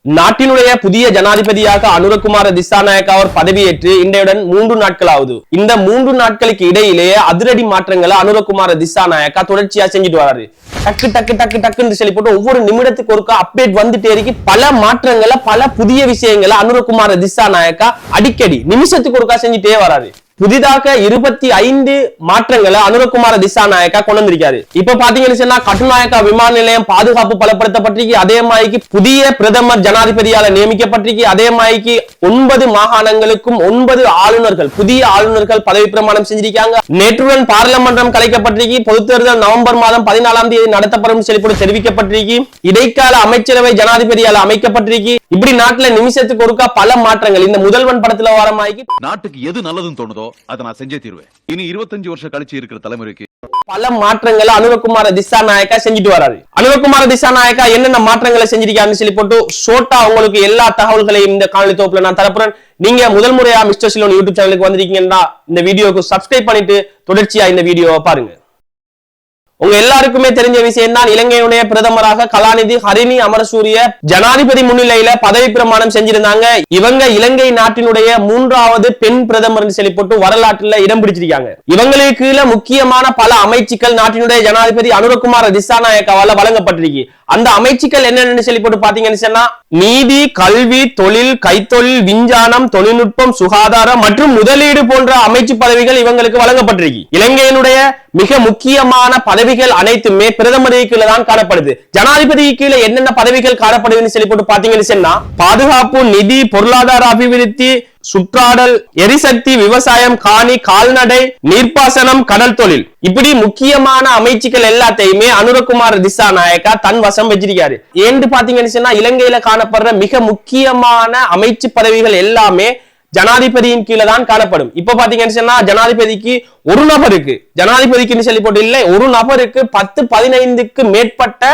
நாட்டினுடைய புதிய ஜனாதிபதியாக அனுரகுமார திசாநாயக்க அவர் பதவியேற்று இன்றையுடன் 3 நாட்கள் ஆகுது. இந்த 3 நாட்களுக்கு இடையிலேயே அதிரடி மாற்றங்களை அனுரகுமார திசாநாயக்க தொடர்ச்சியா செஞ்சுட்டு வராரு. டக்கு டக்கு டக்கு டக்குன்னு சொல்லி போட்டு ஒவ்வொரு நிமிடத்துக்கு ஒருக்கா அப்டேட் வந்துட்டே இருக்கு. பல மாற்றங்களை பல புதிய விஷயங்களை அனுரகுமார திசாநாயக்க அடிக்கடி நிமிஷத்துக்கு ஒருக்கா செஞ்சுட்டே வராரு. புதிதாக 25 மாற்றங்களை அனுரகுமார திசாநாயக்க கொண்டு வந்திருக்காரு. இப்ப பாத்தீங்கன்னு சொன்னா கட்டுநாயக்கா விமான நிலையம் பாதுகாப்பு பலப்படுத்தப்பட்டிருக்கு. அதே மாதிரி புதிய பிரதமர் ஜனாதிபதியால நியமிக்கப்பட்டிருக்கு. அதே மாதிரி 9 மாகாணங்களுக்கும் 9 ஆளுநர்கள் புதிய ஆளுநர்கள் பதவி பிரமாணம் செஞ்சிருக்காங்க. நேற்றுடன் பாராளுமன்றம் கலைக்கப்பட்டிருக்கு. பொது தேர்தல் நவம்பர் மாதம் 14ஆம் தேதி நடத்தப்படும் சொல்லி தெரிவிக்கப்பட்டிருக்கு. இடைக்கால அமைச்சரவை ஜனாதிபதியால அமைக்கப்பட்டிருக்கு. இப்படி நாட்டுல நிமிஷத்துக்கு ஒருக்கா பல மாற்றங்கள். இந்த முதல்வன் படத்துல வர மாதிரி நாட்டுக்கு எது நல்லதுன்னு தோணுதோ அதை நான் செஞ்சே தீருவேன். இனி 25 வருஷம் கழிச்சு இருக்கிற தலைமுறைக்கு பல மாற்றங்களை அனுரகுமார திசாநாயக்க செஞ்சுட்டு வராரு. அனுரகுமார திசாநாயக்க என்னென்ன மாற்றங்களை செஞ்சிருக்காருன்னு சொல்லி போட்டு ஷோட்டா உங்களுக்கு எல்லா தகவல்களையும் இந்த காணொலி தொகுப்புல நான் தரப்புறேன். நீங்க முதல் முறையா மிஸ்டர் சிலோன் யூடியூப் சேனலுக்கு வந்திருக்கீங்கன்னா இந்த வீடியோக்கு சப்ஸ்கிரைப் பண்ணிட்டு தொடர்ச்சியா இந்த வீடியோவை பாருங்க. உங்க எல்லாருக்குமே தெரிஞ்ச விஷயம் தான், இலங்கையுடைய பிரதமராக கலாநிதி ஹரிணி அமரசூரிய ஜனாதிபதி முன்னிலையில பதவி பிரமாணம் செஞ்சிருந்தாங்க. இவங்க இலங்கை நாட்டினுடைய 3வது பெண் பிரதமர் சொல்லி போட்டு வரலாற்றுல இடம் பிடிச்சிருக்காங்க. இவங்களுக்கு கீழே முக்கியமான பல அமைச்சுக்கள் நாட்டினுடைய ஜனாதிபதி அனுரகுமார திசாநாயக்காவால வழங்கப்பட்டிருக்கு. அந்த அமைச்சுக்கள் என்னென்னு சொல்லி போட்டு பாத்தீங்கன்னு சொன்னா நீதி, கல்வி, தொழில், கைத்தொழில், விஞ்ஞானம், தொழில்நுட்பம், சுகாதாரம் மற்றும் முதலீடு போன்ற அமைச்சு பதவிகள் இவங்களுக்கு வழங்கப்பட்டிருக்கு. இலங்கையினுடைய மிக முக்கியமான பதவிகள் அனைத்துமே பிரதமர் கீழே தான் காணப்படுது. ஜனாதிபதி கீழே என்னென்ன பதவிகள் காணப்படுதுன்னு சொல்லி போட்டு பாத்தீங்கன்னு சொன்னா பாதுகாப்பு, நிதி, பொருளாதார அபிவிருத்தி, சுற்றாடல், எரிசக்தி, விவசாயம், காணி, கால்நடை, நீர்ப்பாசனம், கடல் தொழில், இப்படி முக்கியமான அமைச்சுக்கள் எல்லாத்தையுமே அனுரகுமார திசாநாயக்க தன் வசம் வச்சிருக்காரு. ஏன்னு பாத்தீங்கன்னு சொன்னா இலங்கையில காணப்படுற மிக முக்கியமான அமைச்சு பதவிகள் எல்லாமே ஜனாதிபதியின் கீழே தான் காணப்படும். இப்ப பாத்தீங்கன்னு சொன்னா ஜனாதிபதிக்கு ஒரு நபருக்கு ஜனாதிபதிக்கு சொல்லி போட்டு இல்லை, ஒரு நபருக்கு 10-15க்கு மேற்பட்ட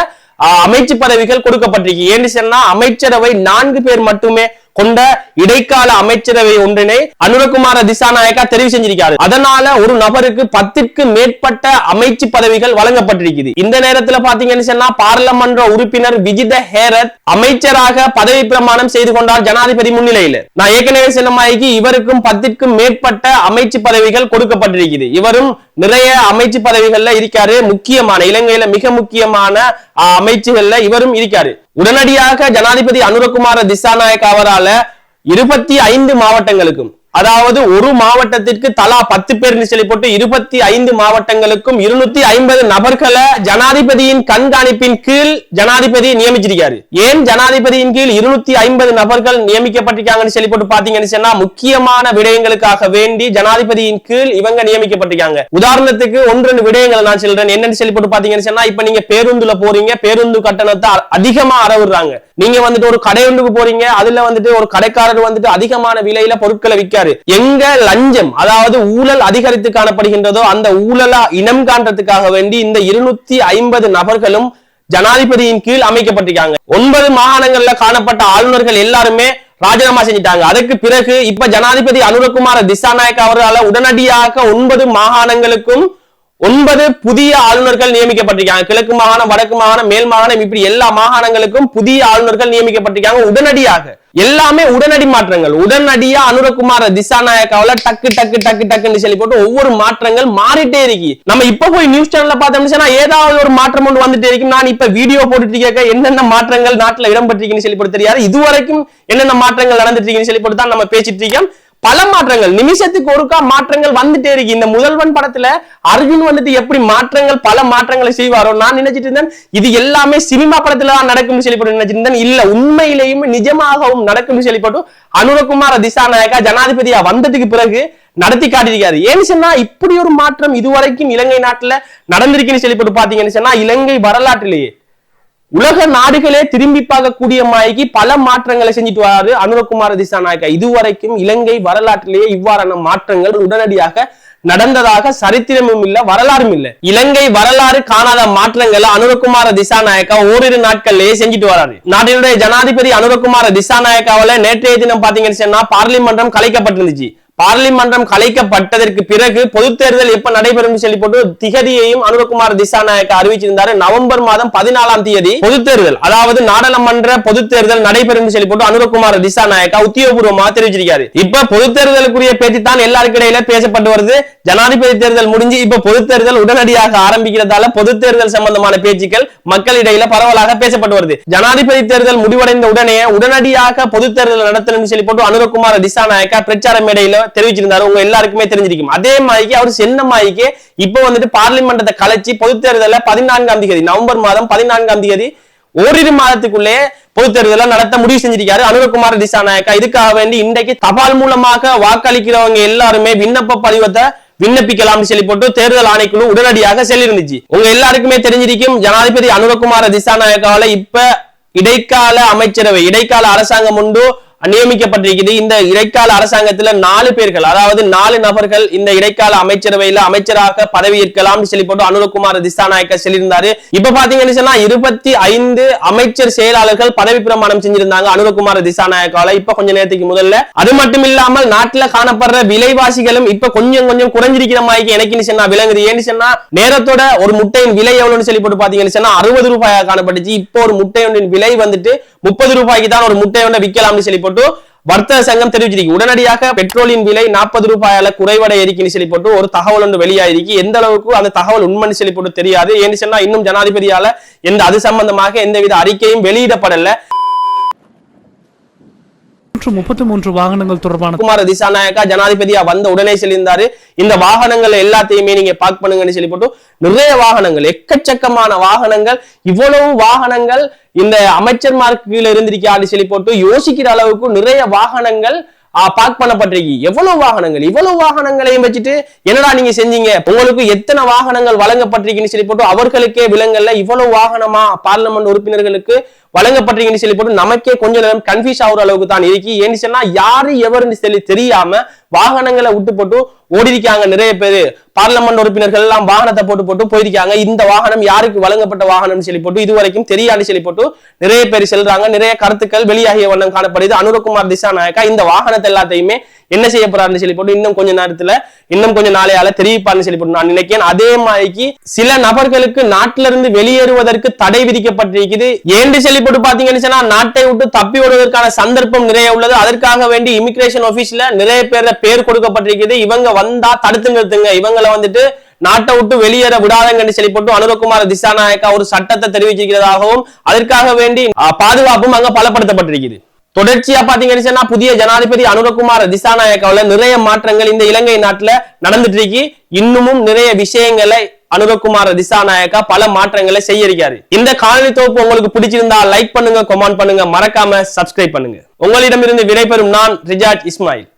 அமைச்சு பதவிகள் கொடுக்கப்பட்டிருக்கு. ஏன்னு சொன்னா அமைச்சரவை 4 பேர் மட்டுமே கொண்ட இடைக்கால அமைச்சரவை ஒன்றினை அனுரகுமார திசாநாயக்க தெரிவு செஞ்சிருக்காரு. அதனால ஒரு நபருக்கு 10க்கு மேற்பட்ட அமைச்சு பதவிகள் வழங்கப்பட்டிருக்குது. இந்த நேரத்துல பாத்தீங்கன்னு சொன்னா பாராளுமன்ற உறுப்பினர் விஜித ஹேரத் அமைச்சராக பதவி பிரமாணம் செய்து கொண்டார் ஜனாதிபதி முன்னிலையில. நான் ஏற்கனவே சொன்ன மாதிரி இவருக்கும் 10க்கும் மேற்பட்ட அமைச்சு பதவிகள் கொடுக்கப்பட்டிருக்குது. இவரும் நிறைய அமைச்சு பதவிகள்ல இருக்காரு. முக்கியமான இலங்கையில மிக முக்கியமான அமைச்சுகள்ல இவரும் இருக்காரு. உடனடியாக ஜனாதிபதி அனுரகுமார திசாநாயக்க அவரால 25 மாவட்டங்களுக்கும், அதாவது ஒரு மாவட்டத்திற்கு தலா 10 பேர் சொல்லி போட்டு 25 மாவட்டங்களுக்கும் 250 நபர்களை ஜனாதிபதியின் கண்காணிப்பின் கீழ் ஜனாதிபதி நியமிச்சிருக்காரு. ஏன் ஜனாதிபதியின் கீழ் 250 நபர்கள் நியமிக்கப்பட்டிருக்காங்கன்னு சொல்லி போட்டு பாத்தீங்கன்னு சொன்னா முக்கியமான விடயங்களுக்காக வேண்டி ஜனாதிபதியின் கீழ் இவங்க நியமிக்கப்பட்டிருக்காங்க. உதாரணத்துக்கு 1-2 விடயங்களை நான் சொல்றேன். என்னன்னு சொல்லி போட்டு பாத்தீங்கன்னு சொன்னா இப்ப நீங்க பேருந்துல போறீங்க, பேருந்து கட்டணத்தை அதிகமா அறவுறாங்க. நீங்க வந்துட்டு ஒரு கடை ஒன்றுக்கு போறீங்க, அதுல வந்துட்டு ஒரு கடைக்காரர் வந்துட்டு அதிகமான விலையில பொருட்களை விற்காரு. எங்க லஞ்சம் அதாவது ஊழல் அதிகரித்து காணப்படுகின்றதோ அந்த ஊழலா இனம் காண்றதுக்காக வேண்டி இந்த 250 நபர்களும் ஜனாதிபதியின் கீழ் அமைக்கப்பட்டிருக்காங்க. 9 மாகாணங்கள்ல காணப்பட்ட ஆளுநர்கள் எல்லாருமே ராஜினாமா செஞ்சிட்டாங்க. அதுக்கு பிறகு இப்ப ஜனாதிபதி அனுரகுமார திசாநாயக்க அவர்களால் உடனடியாக 9 மாகாணங்களுக்கும் 9 புதிய ஆளுநர்கள் நியமிக்கப்பட்டிருக்காங்க. கிழக்கு மாகாணம், வடக்கு மாகாணம், மேல் மாகாணம், இப்படி எல்லா மாகாணங்களுக்கும் புதிய ஆளுநர்கள் நியமிக்கப்பட்டிருக்காங்க. உடனடியாக எல்லாமே உடனடி மாற்றங்கள். உடனடியா அனுரகுமார திசாநாயக்காவில டக்கு டக்கு டக்கு டக்குன்னு சொல்லி போட்டு ஒவ்வொரு மாற்றங்கள் மாறிட்டே இருக்கு. நம்ம இப்ப போய் நியூஸ் சேனல்ல பார்த்தோம்னா ஏதாவது ஒரு மாற்றம் ஒன்று வந்துட்டே இருக்கு. நான் இப்ப வீடியோ போட்டுட்டு இருக்க என்னென்ன மாற்றங்கள் நாட்டுல இடம்பெற்றிருக்குன்னு சொல்லி போட்டு தெரியாது. இதுவரைக்கும் என்னென்ன மாற்றங்கள் நடந்துட்டு இருக்குன்னு சொல்லி போட்டு தான் நம்ம பேசிட்டு இருக்கோம். பல மாற்றங்கள் நிமிஷத்துக்கு ஒருக்கா மாற்றங்கள் வந்துட்டே இருக்கு. இந்த முதல்வன் படத்துல அர்ஜுன் வந்துட்டு எப்படி மாற்றங்கள் பல மாற்றங்களை செய்வாரோ நான் நினைச்சிட்டு இருந்தேன் இது எல்லாமே சினிமா படத்துல தான் நடக்கும்னு சொல்லி நினைச்சிட்டு இருந்தேன். இல்ல, உண்மையிலேயும் நிஜமாகவும் நடக்கும்னு சொல்லி அனுரகுமார திசாநாயக்க ஜனாதிபதியா வந்ததுக்கு பிறகு நடத்தி காட்டியிருக்காரு. ஏன்னு சொன்னா இப்படி ஒரு மாற்றம் இதுவரைக்கும் இலங்கை நாட்டுல நடந்திருக்குன்னு சொல்லி பாத்தீங்கன்னு சொன்னா இலங்கை வரலாற்றிலேயே உலக நாடுகளே திரும்பி பார்க்கக்கூடிய மாய்க்கு பல மாற்றங்களை செஞ்சுட்டு வராரு அனுரகுமார திசாநாயக்க. இதுவரைக்கும் இலங்கை வரலாற்றிலேயே இவ்வாறான மாற்றங்கள் உடனடியாக நடந்ததாக சரித்திரமும் இல்ல, வரலாறும் இல்ல. இலங்கை வரலாறு காணாத மாற்றங்களை அனுரகுமார திசாநாயக்க ஓரிரு நாட்கள்லயே செஞ்சுட்டு வராரு. நாட்டினுடைய ஜனாதிபதி அனுரகுமார திசாநாயக்காவில நேற்றைய தினம் பாத்தீங்கன்னு சொன்னா பார்லிமென்றம் கலைக்கப்பட்டிருந்துச்சு. பார்லிமன்றம் கலைக்கப்பட்டதற்கு பிறகு பொது தேர்தல் எப்ப நடைபெறும் சொல்லி போட்டு திகதியையும் அனுரகுமார திசாநாயக்க அறிவிச்சிருந்தாரு. நவம்பர் மாதம் 14ஆம் தேதி பொது தேர்தல், அதாவது நாடாளுமன்ற பொது தேர்தல் நடைபெறும் சொல்லி போட்டு அனுரகுமார திசாநாயக்க உத்தியோகபூர்வமாக தெரிவிச்சிருக்காரு. இப்ப பொது தேர்தலுக்குரிய பேச்சு தான் எல்லாருக்கும் இடையில பேசப்பட்டு வருது. ஜனாதிபதி தேர்தல் முடிஞ்சு இப்ப பொது தேர்தல் உடனடியாக ஆரம்பிக்கிறதால பொது தேர்தல் சம்பந்தமான பேச்சுக்கள் மக்களிடையில பரவலாக பேசப்பட்டு வருது. ஜனாதிபதி தேர்தல் முடிவடைந்த உடனடியாக பொது தேர்தல் நடத்தணும் சொல்லி போட்டு அனுரகுமார திசாநாயக்க பிரச்சார மேடையில தெரிவிச்சிருந்தாரு. உங்க எல்லாருக்குமே தெரிஞ்சிருக்கும். அதே மாதிரி அவர் சென்ன மாதிரி இப்ப வந்துட்டு பார்லிமெண்டத்தை கலைச்சி பொது தேர்தல 14ஆம் தேதி நவம்பர் மாதம் 14ஆம் தேதி ஓரிரு மாதத்துக்குள்ளே பொது தேர்தலை நடத்த முடிவு செஞ்சிருக்காரு அனுரகுமார திசாநாயக்க. இதுக்காக வேண்டி இன்றைக்கு தபால் மூலமாக வாக்களிக்கிறவங்க எல்லாருமே விண்ணப்ப படிவத்தை விண்ணப்பிக்கலாம் சொல்லி போட்டு தேர்தல் ஆணைக்குழு உடனடியாக செல்லிருந்துச்சு. உங்க எல்லாருக்குமே தெரிஞ்சிருக்கும். ஜனாதிபதி அனுரகுமார திசாநாயக்காவால இப்ப இடைக்கால அமைச்சரவை, இடைக்கால அரசாங்கம் உண்டு நியமிக்கப்பட்டிருக்கிறது. இந்த இடைக்கால அரசாங்கத்துல 4 பேர்கள், அதாவது 4 நபர்கள் இந்த இடைக்கால அமைச்சரவையில அமைச்சராக பதவி ஏற்கலாம் சொல்லி போட்டு அனுரகுமார திசாநாயக்க சொல்லியிருந்தாரு. இப்ப பாத்தீங்கன்னு சொன்னா 25 அமைச்சர் செயலாளர்கள் பதவி பிரமாணம் செஞ்சிருந்தாங்க அனுரகுமார திசாநாயக்கால இப்ப கொஞ்ச நேரத்துக்கு முதல்ல. அது மட்டும் இல்லாமல் நாட்டுல காணப்படுற விலைவாசிகளும் இப்ப கொஞ்சம் கொஞ்சம் குறைஞ்சிருக்கிற மாதிரி எனக்கு சொன்னா விளங்குது. ஏன்னு சொன்னா நேரத்தோட ஒரு முட்டையின் விலை எவ்வளவுன்னு சொல்லி போட்டு பாத்தீங்கன்னு சொன்னா 60 ரூபாயா காணப்பட்டுச்சு. இப்போ ஒரு முட்டையொன்றின் விலை வந்துட்டு 30 ரூபாய்க்கு தான் ஒரு முட்டையொன்றை விற்கலாம்னு சொல்லி போட்டு வர்த்தக சங்கம் தெரிவிச்சிருக்கு. உடனடியாக பெட்ரோலின் விலை 40 ரூபாயால குறைவடை இருக்குன்னு சொல்லி போட்டு ஒரு தகவல் ஒன்று வெளியாயிருக்கு. எந்த அளவுக்கு அந்த தகவல் உண்மைன்னு சொல்லி போட்டு தெரியாது. ஏன்னு சொன்னா இன்னும் ஜனாதிபதியால அது சம்பந்தமாக எந்தவித அறிக்கையும் வெளியிடப்படல. 33 வாகனங்கள் தொடர்பான குமார திசாநாயக்கா ஜனாதிபதியா வந்த உடனே சொல்லியிருந்தாரு, இந்த வாகனங்கள் எல்லாத்தையுமே நீங்க பார்க் பண்ணுங்கன்னு சொல்லி போட்டு நிறைய வாகனங்கள், எக்கச்சக்கமான வாகனங்கள், இவ்வளவு வாகனங்கள் இந்த அமைச்சர்மார்க்கு இருந்திருக்காரு சொல்லி போட்டு யோசிக்கிற அளவுக்கு நிறைய வாகனங்கள் பார்க் பண்ணப்பட்டிருக்கு. எவ்வளவு வாகனங்களையும் வச்சுட்டு என்னடா நீங்க செஞ்சீங்க, உங்களுக்கு எத்தனை வாகனங்கள் வழங்கப்பட்டிருக்குன்னு சொல்லி போட்டு அவர்களுக்கே விலங்கல்ல இவ்வளவு வாகனமா பார்லிமெண்ட் உறுப்பினர்களுக்கு வழங்கப்பட்டிருக்குன்னு சொல்லி போட்டு நமக்கே கொஞ்ச நேரம் கன்ஃபியூஸ் ஆகுற அளவுக்கு தான் இருக்கு. ஏன்னு சொன்னா யாரு எவருன்னு சொல்லி தெரியாம வாகனங்களை விட்டு போட்டு ஓடி இருக்காங்க. நிறைய பேரு பார்லிமெண்ட் உறுப்பினர்கள் எல்லாம் வாகனத்தை போட்டு போயிருக்காங்க. இந்த வாகனம் யாருக்கு வழங்கப்பட்ட வாகனம் சொல்லி போட்டு இதுவரைக்கும் தெரியாது சொல்லி போட்டு நிறைய பேர் செல்றாங்க. நிறைய கருத்துக்கள் வெளியாகிய வண்ணம் காணப்படுது. அனுரகுமார் திசாநாயக்கா இந்த வாகனத்தை எல்லாத்தையுமே என்ன செய்ய போறாருன்னு சொல்லி போட்டு இன்னும் கொஞ்ச நாளையால தெரிவிப்பாருன்னு சொல்லி போட்டு நான் நினைக்கிறேன். அதே மாதிரி சில நபர்களுக்கு நாட்டில இருந்து வெளியேறுவதற்கு தடை விதிக்கப்பட்டிருக்குது. ஏன்னு சொல்லி போட்டு பாத்தீங்கன்னு சொன்னா நாட்டை விட்டு தப்பி ஓடுவதற்கான சந்தர்ப்பம் நிறைய உள்ளது. அதற்காக வேண்டி இமிகிரேஷன் ஆபீஸ்ல நிறைய பேர் கொடுக்கப்பட்டிருக்குது. இவங்க வந்தா தடுத்து நிறுத்துங்க, இவங்களை வந்துட்டு நாட்டை விட்டு வெளியேற விடாதங்கன்னு சொல்லி போட்டு அனுரகுமார திசாநாயக்கா ஒரு சட்டத்தை தெரிவிச்சிருக்கிறதாகவும் அதற்காக வேண்டி பாதுகாப்பும் அங்க பலப்படுத்தப்பட்டிருக்கிறது. தொடர்ச்சியா பாத்தீங்கன்னா புதிய ஜனாதிபதி அனுரகுமார திசாநாயக்காவில நிறைய மாற்றங்கள் இந்த இலங்கை நாட்டுல நடந்துட்டு இருக்கு. இன்னமும் நிறைய விஷயங்களை அனுரகுமார திசாநாயக்கா பல மாற்றங்களை செய்ய இருக்காரு. இந்த காணொளி தொகுப்பு உங்களுக்கு பிடிச்சிருந்தா லைக் பண்ணுங்க, கமெண்ட் பண்ணுங்க, மறக்காம சப்ஸ்கிரைப் பண்ணுங்க. உங்களிடமிருந்து விடைபெறும் நான் ரிஜாட் இஸ்மாயில்.